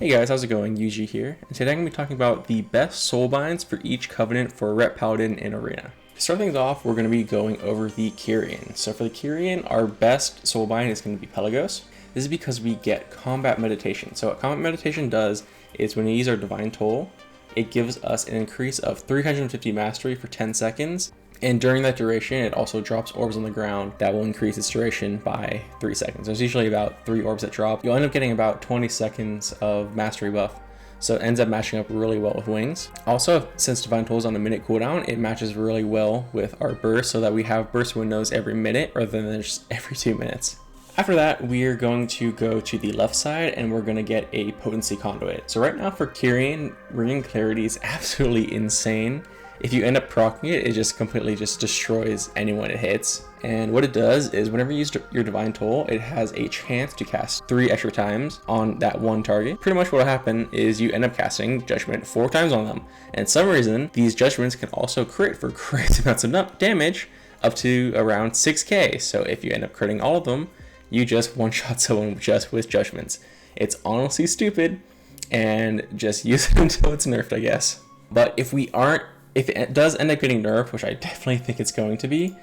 Hey guys, how's it going? Yuji here, and today I'm going to be talking about the best soulbinds for each covenant for Ret Paladin in Arena. To start things off, we're going to be going over the Kyrian. So for the Kyrian, our best soulbind is going to be Pelagos. This is because we get combat meditation. So what combat meditation does is when we use our divine toll, it gives us an increase of 350 mastery for 10 seconds. And during that duration, it also drops orbs on the ground that will increase its duration by 3 seconds. There's usually about 3 orbs that drop. You'll end up getting about 20 seconds of mastery buff. So it ends up matching up really well with wings. Also, since Divine Toll is on a minute cooldown, it matches really well with our burst so that we have burst windows every minute rather than just every 2 minutes. After that, we're going to go to the left side and we're going to get a potency conduit. So right now for Kyrian, Ringing Clarity is absolutely insane. If you end up proccing it, it just completely destroys anyone it hits. And what it does is whenever you use your Divine Toll, it has a chance to cast 3 extra times on that one target. Pretty much what will happen is you end up casting Judgment 4 times on them. And for some reason, these Judgments can also crit for crazy amounts of damage, up to around 6k. So if you end up critting all of them, you just one-shot someone just with Judgments. It's honestly stupid, and just use it until it's nerfed, I guess. But if it does end up getting nerfed, which I definitely think it's going to be,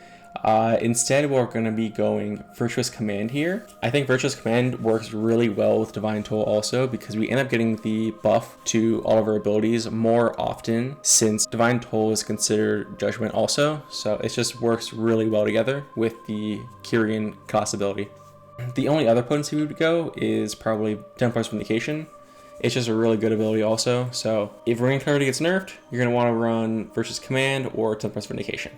instead we're going to be going Virtuous Command here. I think Virtuous Command works really well with Divine Toll also because we end up getting the buff to all of our abilities more often since Divine Toll is considered Judgment also. So it just works really well together with the Kyrian class ability. The only other potency we would go is probably Templar's Vindication. It's just a really good ability also. So if Ringing Clarity gets nerfed, you're going to want to run Virtuous Command or Templar's Vindication.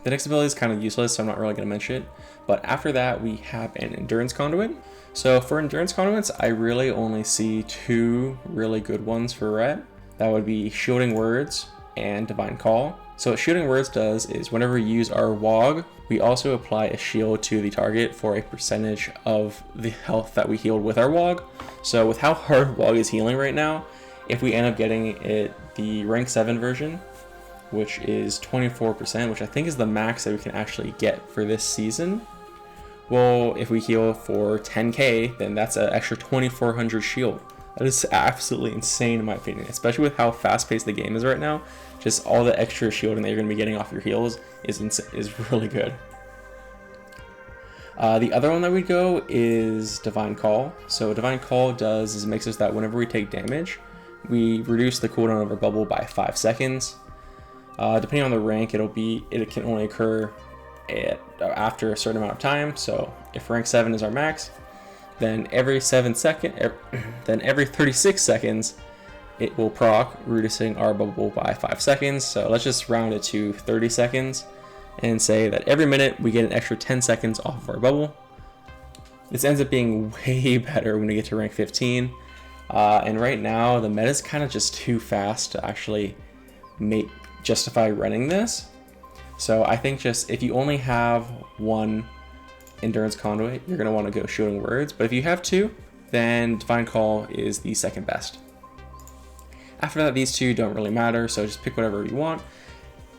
The next ability is kind of useless, so I'm not really going to mention it. But after that, we have an Endurance Conduit. So for Endurance Conduits, I really only see 2 really good ones for Ret. That would be Shielding Words and Divine Call. So what Shielding Words does is whenever we use our WOG, we also apply a shield to the target for a percentage of the health that we healed with our WOG. So with how hard WOG is healing right now, if we end up getting it the rank 7 version, which is 24%, which I think is the max that we can actually get for this season, well, if we heal for 10k, then that's an extra 2400 shield. That is absolutely insane in my opinion, especially with how fast-paced the game is right now. Just all the extra shielding that you're going to be getting off your heals is really good. The other one that we go is Divine Call. So what Divine Call does is it makes us that whenever we take damage, we reduce the cooldown of our bubble by 5 seconds. Depending on the rank, it can only occur after a certain amount of time. So if rank 7 is our max, then every 36 seconds, it will proc, reducing our bubble by 5 seconds. So let's just round it to 30 seconds and say that every minute we get an extra 10 seconds off of our bubble. This ends up being way better when we get to rank 15. And right now, the meta is kind of just too fast to actually justify running this. So I think just if you only have 1 Endurance Conduit, you're going to want to go Shielding Words. But if you have 2, then Divine Call is the second best. After that, these 2 don't really matter, so just pick whatever you want.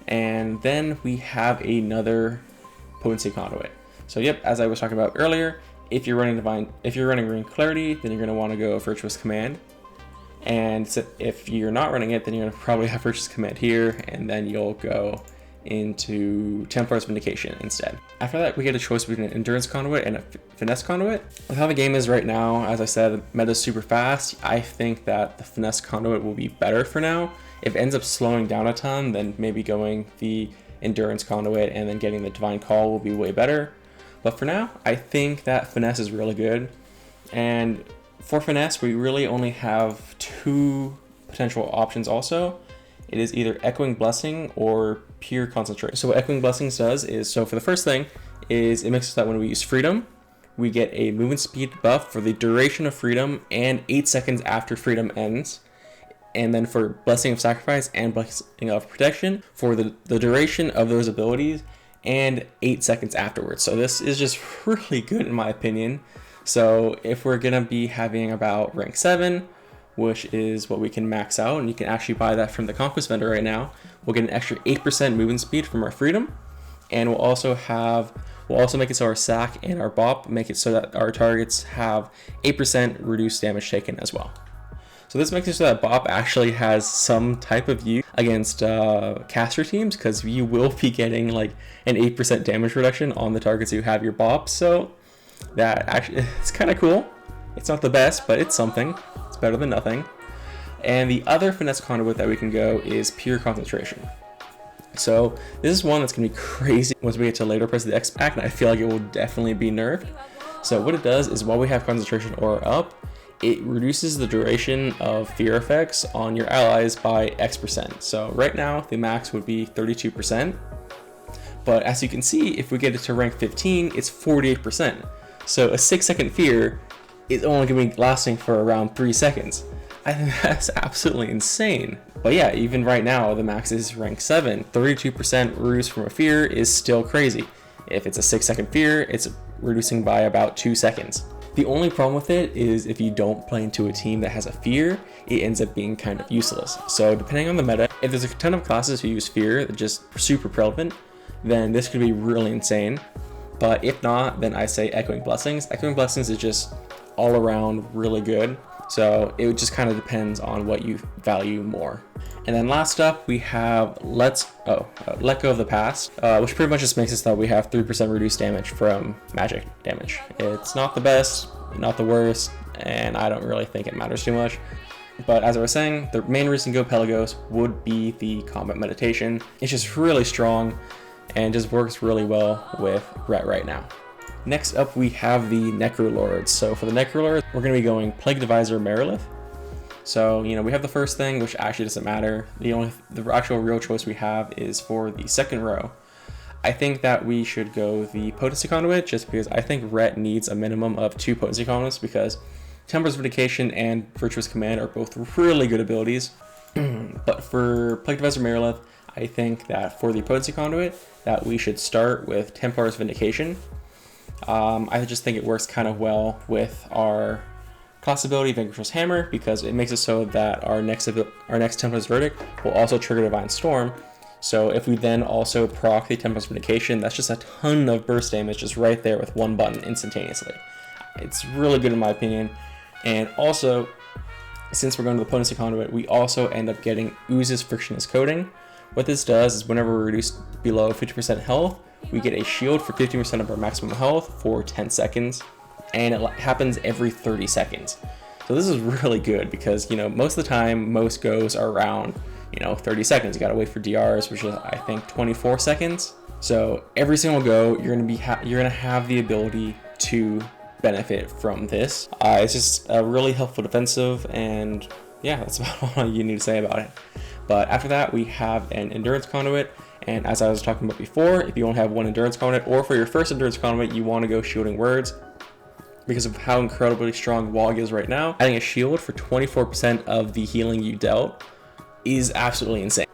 And then we have another Potency Conduit. So yep, as I was talking about earlier, if you're running Ringing Clarity, then you're going to want to go Virtuous Command. And if you're not running it, then you're going to probably have Virtuous Command here, and then you'll go into Templar's Vindication instead. After that, we get a choice between an Endurance Conduit and a Finesse Conduit. With how the game is right now, as I said, meta's super fast. I think that the Finesse Conduit will be better for now. If it ends up slowing down a ton, then maybe going the Endurance Conduit and then getting the Divine Call will be way better. But for now, I think that Finesse is really good. And for Finesse, we really only have 2 potential options also. It is either Echoing Blessing or Pure Concentration. So what Echoing Blessings does is, so for the first thing, is it makes it so that when we use Freedom, we get a movement speed buff for the duration of Freedom and 8 seconds after Freedom ends. And then for Blessing of Sacrifice and Blessing of Protection for the duration of those abilities and 8 seconds afterwards. So this is just really good in my opinion. So if we're going to be having about rank 7, which is what we can max out, and you can actually buy that from the Conquest vendor right now, we'll get an extra 8% movement speed from our Freedom, and we'll also make it so our sack and our bop make it so that our targets have 8% reduced damage taken as well. So this makes it so that Bop actually has some type of use against caster teams, because you will be getting like an 8% damage reduction on the targets you have your Bop. So that actually, it's kind of cool. It's not the best, but it's something. It's better than nothing. And the other finesse conduit that we can go is pure concentration. So this is one that's going to be crazy once we get to later parts of the X pack, and I feel like it will definitely be nerfed. So what it does is while we have concentration aura up, it reduces the duration of fear effects on your allies by X%. So right now the max would be 32%, but as you can see, if we get it to rank 15, it's 48%. So a 6-second fear is only going to be lasting for around 3 seconds. I think that's absolutely insane. But yeah, even right now the max is rank 7. 32% reduce from a fear is still crazy. If it's a 6-second fear, it's reducing by about 2 seconds. The only problem with it is if you don't play into a team that has a fear, it ends up being kind of useless. So depending on the meta, if there's a ton of classes who use fear that just super prevalent, then this could be really insane. But if not, then I say Echoing Blessings. Echoing Blessings is just all around really good. So it just kind of depends on what you value more. And then last up, we have Let Go of the Past, which pretty much just makes it so that we have 3% reduced damage from magic damage. It's not the best, not the worst, and I don't really think it matters too much. But as I was saying, the main reason to go Pelagos would be the combat meditation. It's just really strong and just works really well with Ret right now. Next up, we have the Necrolords. So for the Necrolords, we're going to be going Plague Divisor Merilith. So, we have the first thing, which actually doesn't matter. The actual real choice we have is for the second row. I think that we should go the Potency Conduit, just because I think Ret needs a minimum of 2 Potency Conduits, because Temper's Vindication and Virtuous Command are both really good abilities. But for Plague Divisor Merilith, I think that for the Potency Conduit, that we should start with Temper's Vindication. I just think it works kind of well with our class ability Vanquisher's Hammer, because it makes it so that our next Templar's Verdict will also trigger Divine Storm. So if we then also proc the Templar's Vindication, that's just a ton of burst damage just right there with one button instantaneously. It's really good in my opinion. And also, since we're going to the Potency Conduit, we also end up getting Ooze's Frictionless Coating. What this does is whenever we're reduced below 50% health, we get a shield for 15% of our maximum health for 10 seconds, and it happens every 30 seconds. So this is really good because, most of the time, most goes are around, 30 seconds. You gotta wait for DRs, which is, I think, 24 seconds. So every single go, you're gonna have the ability to benefit from this. It's just a really helpful defensive, and yeah, that's about all you need to say about it. But after that, we have an Endurance Conduit. And as I was talking about before, if you only have one Endurance Conduit, or for your first Endurance Conduit, you want to go Shielding Words because of how incredibly strong Wog is right now. Adding a shield for 24% of the healing you dealt is absolutely insane.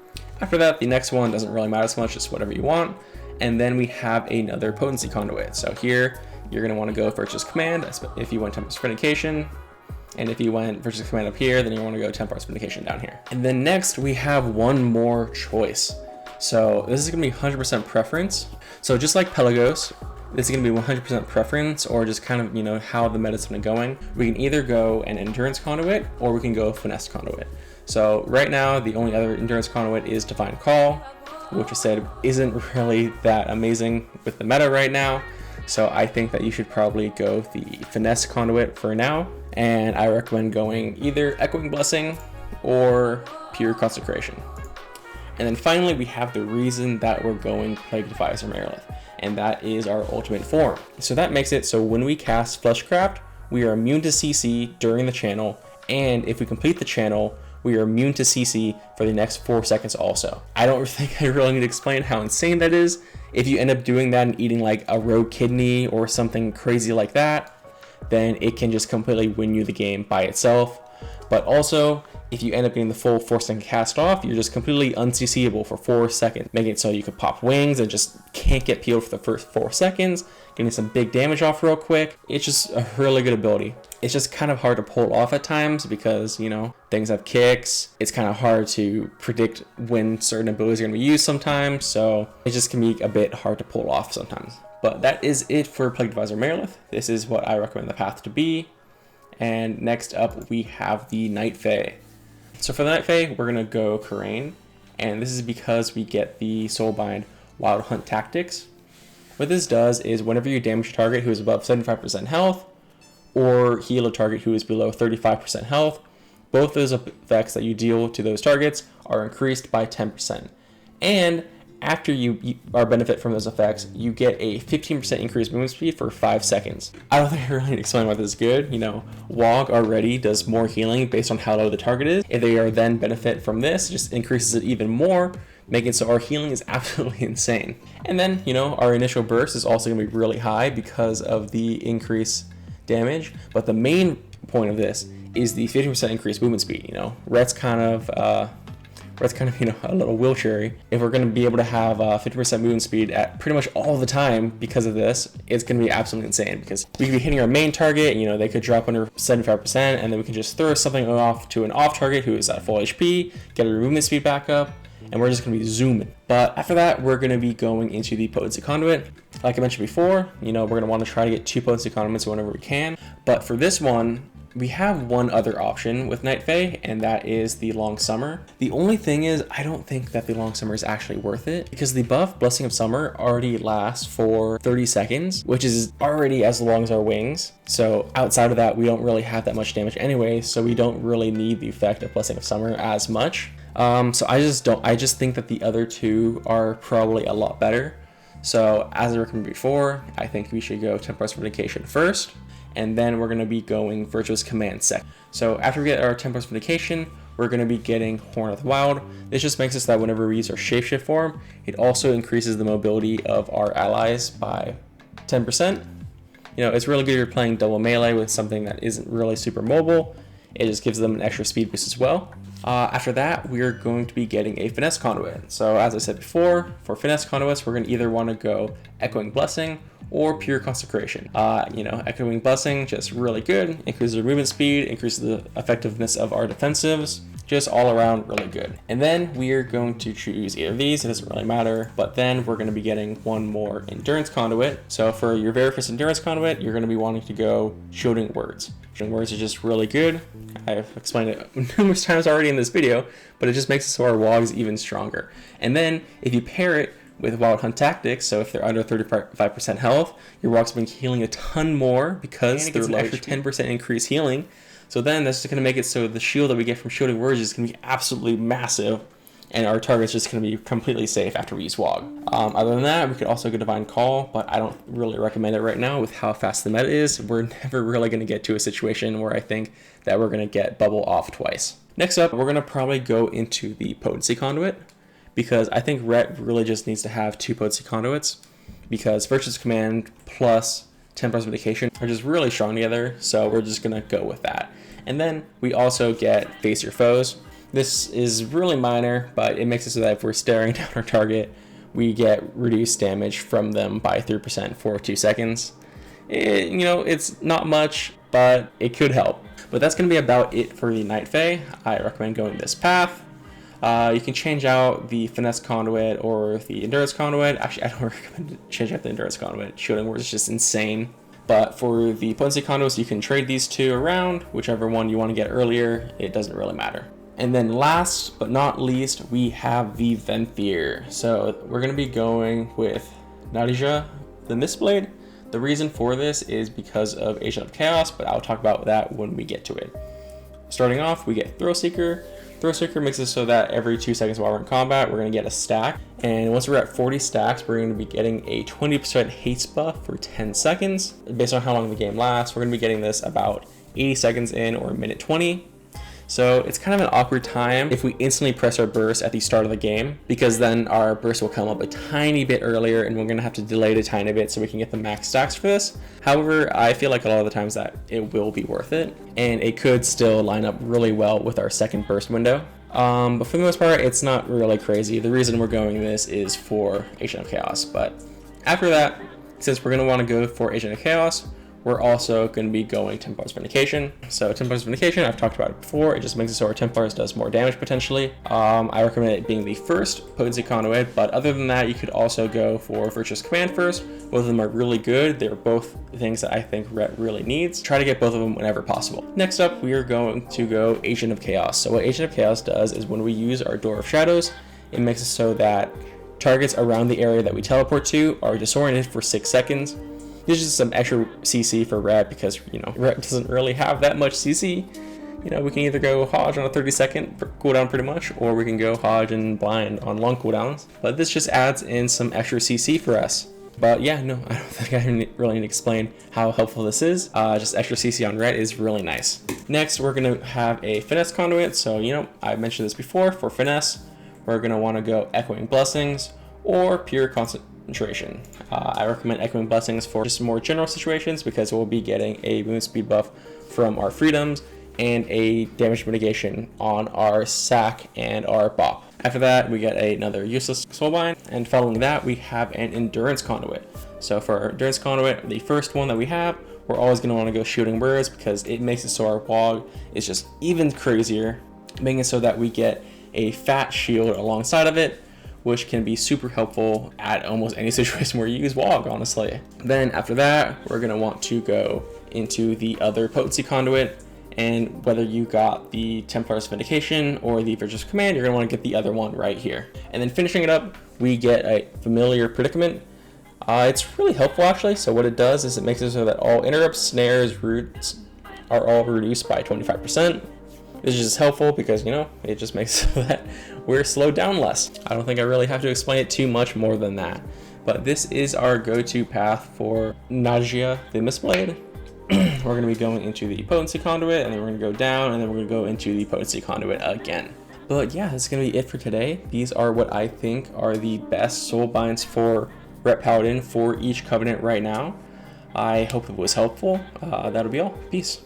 After that, the next one doesn't really matter so much, just whatever you want. And then we have another Potency Conduit. So here, you're going to want to go Virtuous Command if you went Temper's Vindication. And if you went Virtuous Command up here, then you want to go Temper's Vindication down here. And then next, we have one more choice. So this is going to be 100% preference. So just like Pelagos, this is going to be 100% preference, or just kind of, how the meta's been going. We can either go an Endurance Conduit, or we can go Finesse Conduit. So right now, the only other Endurance Conduit is Divine Call, which I said isn't really that amazing with the meta right now. So I think that you should probably go the Finesse Conduit for now. And I recommend going either Echoing Blessing or Pure Consecration. And then finally, we have the reason that we're going Plague Divisor Merilith, and that is our ultimate form. So that makes it so when we cast Fleshcraft, we are immune to CC during the channel, and if we complete the channel, we are immune to CC for the next 4 seconds also. I don't think I really need to explain how insane that is. If you end up doing that and eating like a rogue kidney or something crazy like that, then it can just completely win you the game by itself. But also, if you end up getting the full 4-second cast off, you're just completely unCCable for 4 seconds, making it so you could pop wings and just can't get peeled for the first 4 seconds, getting some big damage off real quick. It's just a really good ability. It's just kind of hard to pull off at times because, things have kicks. It's kind of hard to predict when certain abilities are going to be used sometimes, so it just can be a bit hard to pull off sometimes. But that is it for Plague Divisor Merilith. This is what I recommend the path to be. And next up, we have the Night Fae. So for the Night Fae, we're going to go Kyrian. And this is because we get the Soulbind Wild Hunt Tactics. What this does is whenever you damage a target who is above 75% health, or heal a target who is below 35% health, both those effects that you deal to those targets are increased by 10%. And after you benefit from those effects, you get a 15% increased movement speed for 5 seconds. I don't think I really need to explain why this is good. You know, WoG already does more healing based on how low the target is. If they are then benefit from this, it just increases it even more, making it so our healing is absolutely insane. And then, you know, our initial burst is also going to be really high because of the increased damage. But the main point of this is the 50% increased movement speed. You know, Ret's kind of you know, a little wheelchair. If we're going to be able to have 50% movement speed at pretty much all the time because of this, it's going to be absolutely insane, because we could be hitting our main target, you know, they could drop under 75%, and then we can just throw something off to an off target who is at full HP, get our movement speed back up, and we're just going to be zooming. But after that, we're going to be going into the potency conduit. Like I mentioned before, you know, we're going to want to try to get 2 potency conduits whenever we can. But for this one, we have one other option with Night Fae, and that is the Long Summer. The only thing is, I don't think that the Long Summer is actually worth it, because the buff Blessing of Summer already lasts for 30 seconds, which is already as long as our wings. So outside of that, we don't really have that much damage anyway, so we don't really need the effect of Blessing of Summer as much. So I just think that the other two are probably a lot better. So as I recommended before, I think we should go Temporary Vindication first, and then we're going to be going Virtuous Command second. So after we get our Temporary Vindication, we're going to be getting Horn of the Wild. This just makes it so that whenever we use our Shapeshift form, it also increases the mobility of our allies by 10%. You know, it's really good if you're playing double melee with something that isn't really super mobile. It just gives them an extra speed boost as well. After that, we're going to be getting a Finesse Conduit. So as I said before, for Finesse Conduits, we're going to either want to go Echoing Blessing or Pure Consecration. You know, Echoing Blessing, just really good. Increases our movement speed, increases the effectiveness of our defensives. Just all around really good. And then we are going to choose either of these. It doesn't really matter. But then we're going to be getting one more Endurance Conduit. So for your very first Endurance Conduit, you're going to be wanting to go Shielding Words. Shielding Words is just really good. I've explained it numerous times already in this video, but it just makes it so our WoG is even stronger. And then if you pair it with Wild Hunt Tactics, so if they're under 35% health, your WoG's been healing a ton more because there's an extra 10% increased healing. So then that's just going to make it so the shield that we get from Shielding Words is going to be absolutely massive, and our target's just going to be completely safe after we use WoG. Other than that, we could also go Divine Call, but I don't really recommend it right now with how fast the meta is. We're never really going to get to a situation where I think that we're going to get Bubble off twice. Next up, we're going to probably go into the Potency Conduit, because I think Ret really just needs to have 2 Potency Conduits, because Virtuous Command plus Temporary Vindication are just really strong together, so we're just going to go with that. And then we also get Face Your Foes. This is really minor, but it makes it so that if we're staring down our target, we get reduced damage from them by 3% for 2 seconds. You know, it's not much, but it could help. But that's going to be about it for the Night Fae. I recommend going this path. You can change out the Finesse Conduit or the Endurance Conduit. Actually, I don't recommend change out the Endurance Conduit. Shielding Words is just insane. But for the Potency Conduits, you can trade these two around. Whichever one you want to get earlier, it doesn't really matter. And then last but not least, we have the Venthyr. So we're going to be going with Nadija, the Mistblade. The reason for this is because of Agent of Chaos, but I'll talk about that when we get to it. Starting off, we get Thrillseeker. Thrillseeker makes it so that every 2 seconds while we're in combat, we're going to get a stack. And once we're at 40 stacks, we're going to be getting a 20% haste buff for 10 seconds. Based on how long the game lasts, we're going to be getting this about 80 seconds in or minute 20. So it's kind of an awkward time if we instantly press our burst at the start of the game, because then our burst will come up a tiny bit earlier and we're going to have to delay it a tiny bit so we can get the max stacks for this. However, I feel like a lot of the times that it will be worth it, and it could still line up really well with our second burst window. But for the most part, it's not really crazy. The reason we're going this is for Agent of Chaos. But after that, since we're going to want to go for Agent of Chaos, we're also going to be going Templar's Vindication. So Templar's Vindication, I've talked about it before. It just makes it so our Templars does more damage potentially. I recommend it being the first potency conduit, but other than that, you could also go for Virtuous Command first. Both of them are really good. They're both things that I think Ret really needs. Try to get both of them whenever possible. Next up, we are going to go Agent of Chaos. So what Agent of Chaos does is when we use our Door of Shadows, it makes it so that targets around the area that we teleport to are disoriented for 6 seconds. This is some extra CC for Ret because, you know, Ret doesn't really have that much CC. You know, we can either go Hodge on a 30-second cooldown pretty much, or we can go Hodge and Blind on long cooldowns. But this just adds in some extra CC for us. But yeah, no, I don't think I really need to explain how helpful this is. Just extra CC on Ret is really nice. Next, we're going to have a Finesse Conduit. So, you know, I mentioned this before. For Finesse, we're going to want to go Echoing Blessings or Pure Concentration. I recommend Echoing Blessings for just more general situations because we'll be getting a movement speed buff from our freedoms and a damage mitigation on our sack and our bop. After that, we get another useless Soulbind, and following that, we have an Endurance Conduit. So for our Endurance Conduit, the first one that we have, we're always going to want to go Shooting Birds because it makes it so our WOG is just even crazier, making it so that we get a fat shield alongside of it, which can be super helpful at almost any situation where you use WOG, honestly. Then after that, we're going to want to go into the other potency conduit, and whether you got the Templar's Vindication or the Virtuous Command, you're going to want to get the other one right here. And then finishing it up, we get a Familiar Predicament. It's really helpful actually. So what it does is it makes it so that all interrupts, snares, roots are all reduced by 25%. This is just helpful because, you know, it just makes it so that we're slowed down less. I don't think I really have to explain it too much more than that. But this is our go-to path for Nagia the Mistblade. We're going to be going into the Potency Conduit, and then we're going to go down, and then we're going to go into the Potency Conduit again. But yeah, that's going to be it for today. These are what I think are the best Soulbinds for Ret Paladin for each Covenant right now. I hope it was helpful. That'll be all. Peace.